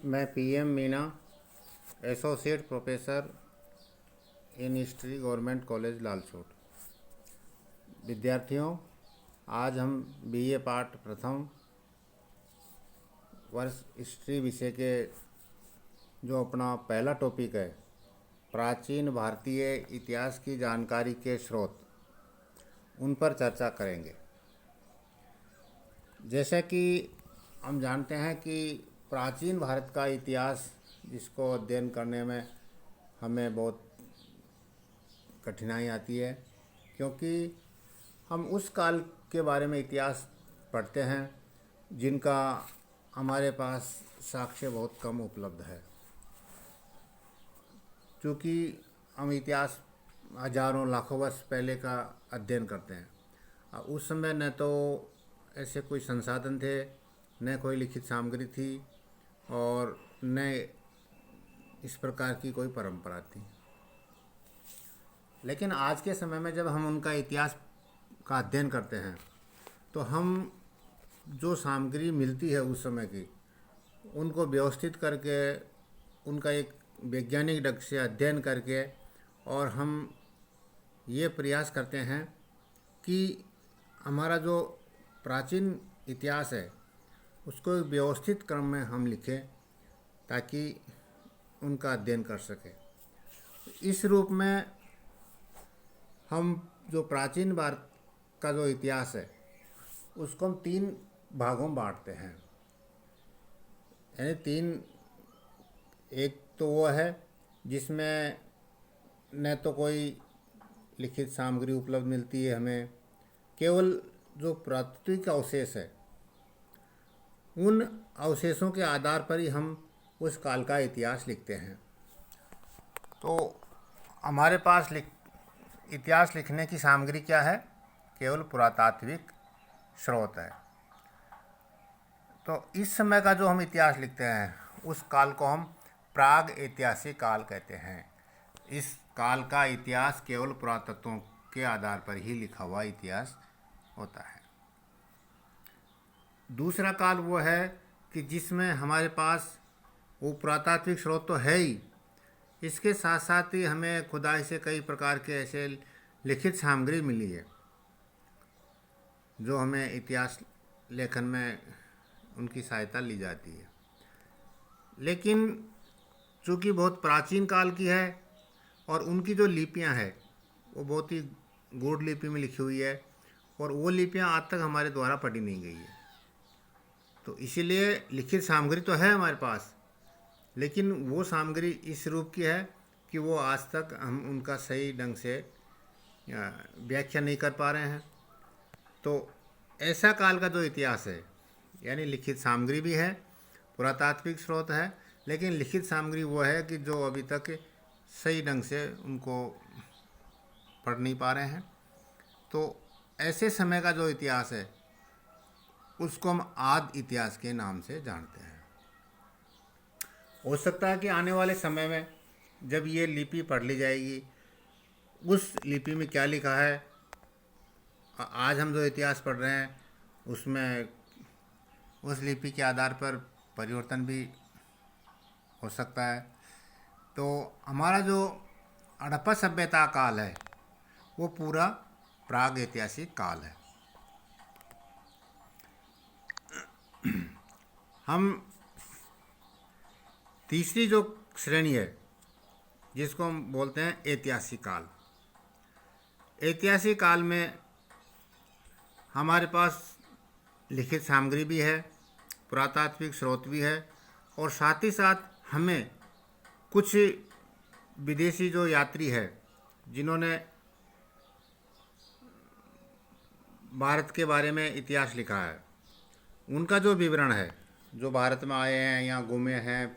मैं PM Meena, associate professor in history, government college Lalsot. विद्यार्थियों, आज हम बीए पार्ट प्रथम वर्ष हिस्ट्री विषय के जो अपना पहला टॉपिक है, प्राचीन भारतीय इतिहास की जानकारी के स्रोत, उन पर चर्चा करेंगे। जैसे कि हम जानते हैं कि प्राचीन भारत का इतिहास, जिसको अध्ययन करने में हमें बहुत कठिनाई आती है, क्योंकि हम उस काल के बारे में इतिहास पढ़ते हैं जिनका हमारे पास साक्ष्य बहुत कम उपलब्ध है। क्योंकि हम इतिहास हजारों लाखों वर्ष पहले का अध्ययन करते हैं, उस समय न तो ऐसे कोई संसाधन थे, न कोई लिखित सामग्री थी, और न इस प्रकार की कोई परंपरा थी। लेकिन आज के समय में जब हम उनका इतिहास का अध्ययन करते हैं, तो हम जो सामग्री मिलती है उस समय की, उनको व्यवस्थित करके, उनका एक वैज्ञानिक ढंग से अध्ययन करके, और हम ये प्रयास करते हैं कि हमारा जो प्राचीन इतिहास है उसको एक व्यवस्थित क्रम में हम लिखें, ताकि उनका अध्ययन कर सकें। इस रूप में हम जो प्राचीन भारत का जो इतिहास है उसको हम 3 भागों में बांटते हैं। यानी 3, एक तो वो है जिसमें न तो कोई लिखित सामग्री उपलब्ध मिलती है हमें, केवल जो प्राकृतिक अवशेष है उन अवशेषों के आधार पर ही हम उस काल का इतिहास लिखते हैं। तो हमारे पास इतिहास लिखने की सामग्री क्या है? केवल पुरातात्विक स्रोत है। तो इस समय का जो हम इतिहास लिखते हैं उस काल को हम प्राग ऐतिहासिक काल कहते हैं। इस काल का इतिहास केवल पुरातत्वों के आधार पर ही लिखा हुआ इतिहास होता है। दूसरा काल वो है कि जिसमें हमारे पास वो पुरातात्विक स्रोत तो है ही, इसके साथ साथ ही हमें खुदाई से कई प्रकार के ऐसे लिखित सामग्री मिली है जो हमें इतिहास लेखन में उनकी सहायता ली जाती है। लेकिन चूँकि बहुत प्राचीन काल की है और उनकी जो लिपियां हैं वो बहुत ही गूढ़ लिपि में लिखी हुई है, और वो लिपियां आज तक हमारे द्वारा पढ़ी नहीं गई है। तो इसीलिए लिखित सामग्री तो है हमारे पास, लेकिन वो सामग्री इस रूप की है कि वो आज तक हम उनका सही ढंग से व्याख्या नहीं कर पा रहे हैं। तो ऐसा काल का जो इतिहास है, यानी लिखित सामग्री भी है, पुरातात्विक स्रोत है, लेकिन लिखित सामग्री वो है कि जो अभी तक सही ढंग से उनको पढ़ नहीं पा रहे हैं। तो ऐसे समय का जो इतिहास है उसको हम आदि इतिहास के नाम से जानते हैं। हो सकता है कि आने वाले समय में जब ये लिपि पढ़ ली जाएगी, उस लिपि में क्या लिखा है, आज हम जो इतिहास पढ़ रहे हैं उसमें उस लिपि के आधार पर परिवर्तन भी हो सकता है। तो हमारा जो हड़प्पा सभ्यता काल है वो पूरा प्राग ऐतिहासिक काल है। हम तीसरी जो श्रेणी है जिसको हम बोलते हैं ऐतिहासिक काल। ऐतिहासिक काल में हमारे पास लिखित सामग्री भी है, पुरातात्विक स्रोत भी है, और साथ ही साथ हमें कुछ विदेशी जो यात्री है जिन्होंने भारत के बारे में इतिहास लिखा है, उनका जो विवरण है, जो भारत में आए हैं, यहाँ घूमे हैं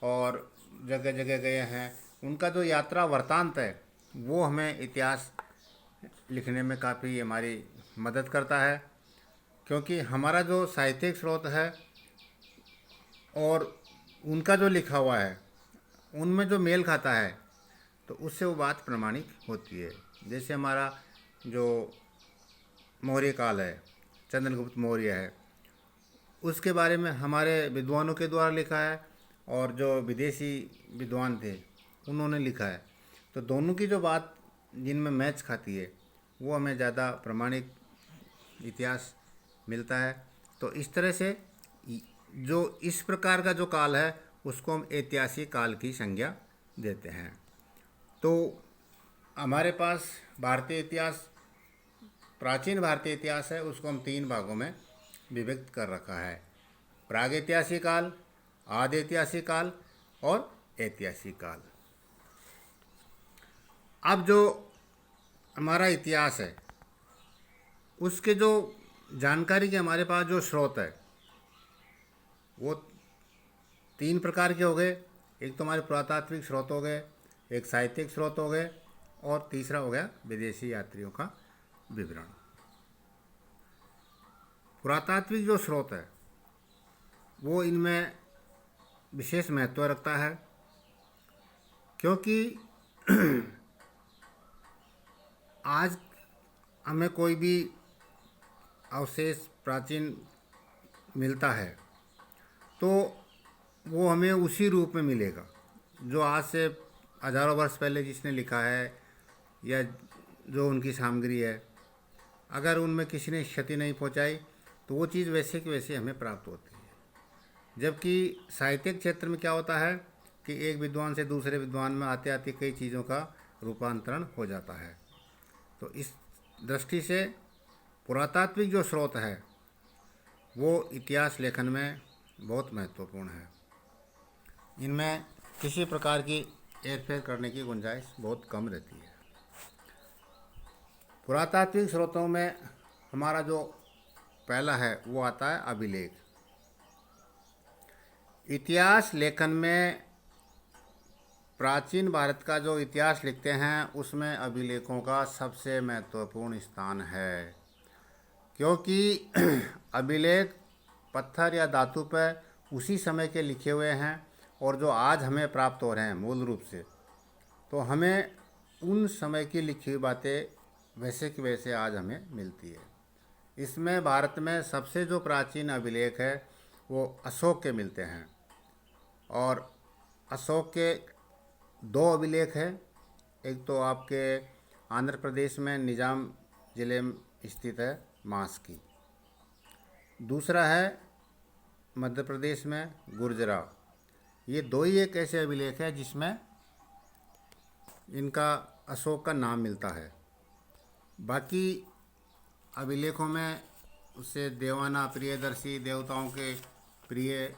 और जगह जगह गए हैं, उनका जो यात्रा वृत्तांत है वो हमें इतिहास लिखने में काफ़ी हमारी मदद करता है। क्योंकि हमारा जो साहित्यिक स्रोत है और उनका जो लिखा हुआ है उनमें जो मेल खाता है, तो उससे वो बात प्रमाणिक होती है। जैसे हमारा जो मौर्य काल है, चंद्रगुप्त मौर्य है, उसके बारे में हमारे विद्वानों के द्वारा लिखा है, और जो विदेशी विद्वान थे उन्होंने लिखा है, तो दोनों की जो बात जिनमें मैच खाती है वो हमें ज़्यादा प्रमाणिक इतिहास मिलता है। तो इस तरह से जो इस प्रकार का जो काल है उसको हम ऐतिहासिक काल की संज्ञा देते हैं। तो हमारे पास भारतीय इतिहास, प्राचीन भारतीय इतिहास है, उसको हम 3 भागों में विभक्त कर रखा है: प्रागैतिहासिक काल, आदि ऐतिहासिक काल और ऐतिहासिक काल। अब जो हमारा इतिहास है उसके जो जानकारी के हमारे पास जो स्रोत है वो 3 प्रकार के हो गए। एक तो हमारे पुरातात्विक स्रोत हो गए, एक साहित्यिक स्रोत हो गए और तीसरा हो गया विदेशी यात्रियों का विवरण। पुरातात्विक जो स्रोत है वो इनमें विशेष महत्व रखता है, क्योंकि आज हमें कोई भी अवशेष प्राचीन मिलता है तो वो हमें उसी रूप में मिलेगा जो आज से हजारों वर्ष पहले जिसने लिखा है या जो उनकी सामग्री है। अगर उनमें किसी ने क्षति नहीं पहुंचाई तो वो चीज़ वैसे की वैसे हमें प्राप्त होती है। जबकि साहित्यिक क्षेत्र में क्या होता है कि एक विद्वान से दूसरे विद्वान में आते आते कई चीज़ों का रूपांतरण हो जाता है। तो इस दृष्टि से पुरातात्विक जो स्रोत है वो इतिहास लेखन में बहुत महत्वपूर्ण है। इनमें किसी प्रकार की हेरफेर करने की गुंजाइश बहुत कम रहती है। पुरातात्विक स्रोतों में हमारा जो पहला है वो आता है अभिलेख। इतिहास लेखन में प्राचीन भारत का जो इतिहास लिखते हैं उसमें अभिलेखों का सबसे महत्वपूर्ण स्थान है, क्योंकि अभिलेख पत्थर या धातु पर उसी समय के लिखे हुए हैं और जो आज हमें प्राप्त हो रहे हैं मूल रूप से, तो हमें उन समय की लिखी हुई बातें वैसे की वैसे आज हमें मिलती है। इसमें भारत में सबसे जो प्राचीन अभिलेख है वो अशोक के मिलते हैं और अशोक के 2 अभिलेख हैं। एक तो आपके आंध्र प्रदेश में निजाम ज़िले में स्थित है मास्की, दूसरा है मध्य प्रदेश में गुर्जरा। ये 2 ही एक ऐसे अभिलेख है जिसमें इनका अशोक का नाम मिलता है। बाकी अभिलेखों में उससे देवाना, प्रियदर्शी, देवताओं के प्रिय,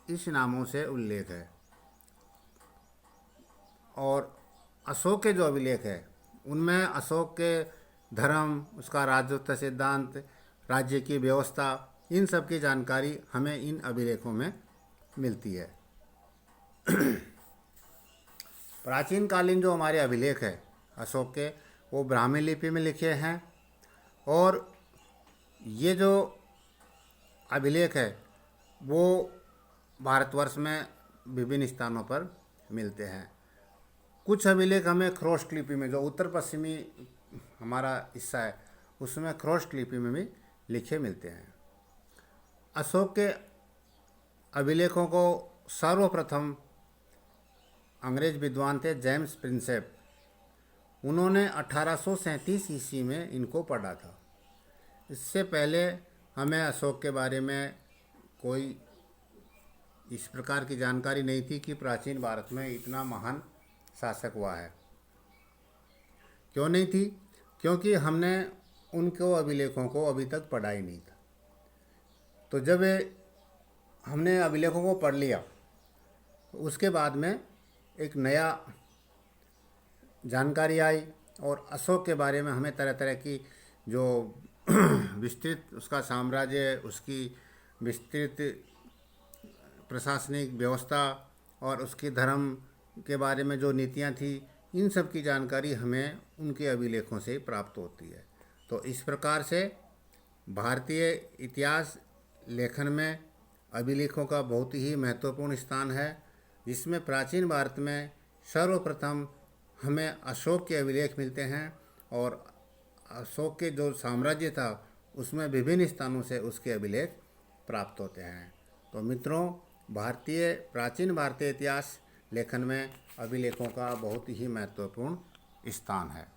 इस नामों से उल्लेख है। और अशोक के जो अभिलेख है उनमें अशोक के धर्म, उसका राजत्व सिद्धांत, राज्य की व्यवस्था, इन सब की जानकारी हमें इन अभिलेखों में मिलती है। प्राचीन कालीन जो हमारे अभिलेख है अशोक के, वो ब्राह्मी लिपि में लिखे हैं और ये जो अभिलेख है वो भारतवर्ष में विभिन्न स्थानों पर मिलते हैं। कुछ अभिलेख हमें ख्रोष्ट लिपि में, जो उत्तर पश्चिमी हमारा हिस्सा है उसमें ख्रोष्ट लिपि में भी लिखे मिलते हैं। अशोक के अभिलेखों को सर्वप्रथम अंग्रेज विद्वान थे जेम्स प्रिंसेप, उन्होंने 1837 ईस्वी में इनको पढ़ा था। इससे पहले हमें अशोक के बारे में कोई इस प्रकार की जानकारी नहीं थी कि प्राचीन भारत में इतना महान शासक हुआ है। क्यों नहीं थी? क्योंकि हमने उनको अभिलेखों को अभी तक पढ़ा ही नहीं था। तो जब हमने अभिलेखों को पढ़ लिया उसके बाद में एक नया जानकारी आई और अशोक के बारे में हमें तरह तरह की जो विस्तृत उसका साम्राज्य, उसकी विस्तृत प्रशासनिक व्यवस्था और उसकी धर्म के बारे में जो नीतियाँ थी, इन सब की जानकारी हमें उनके अभिलेखों से प्राप्त होती है। तो इस प्रकार से भारतीय इतिहास लेखन में अभिलेखों का बहुत ही महत्वपूर्ण स्थान है, जिसमें प्राचीन भारत में सर्वप्रथम हमें अशोक के अभिलेख मिलते हैं और अशोक के जो साम्राज्य था उसमें विभिन्न स्थानों से उसके अभिलेख प्राप्त होते हैं। तो मित्रों, प्राचीन भारतीय इतिहास लेखन में अभिलेखों का बहुत ही महत्वपूर्ण स्थान है।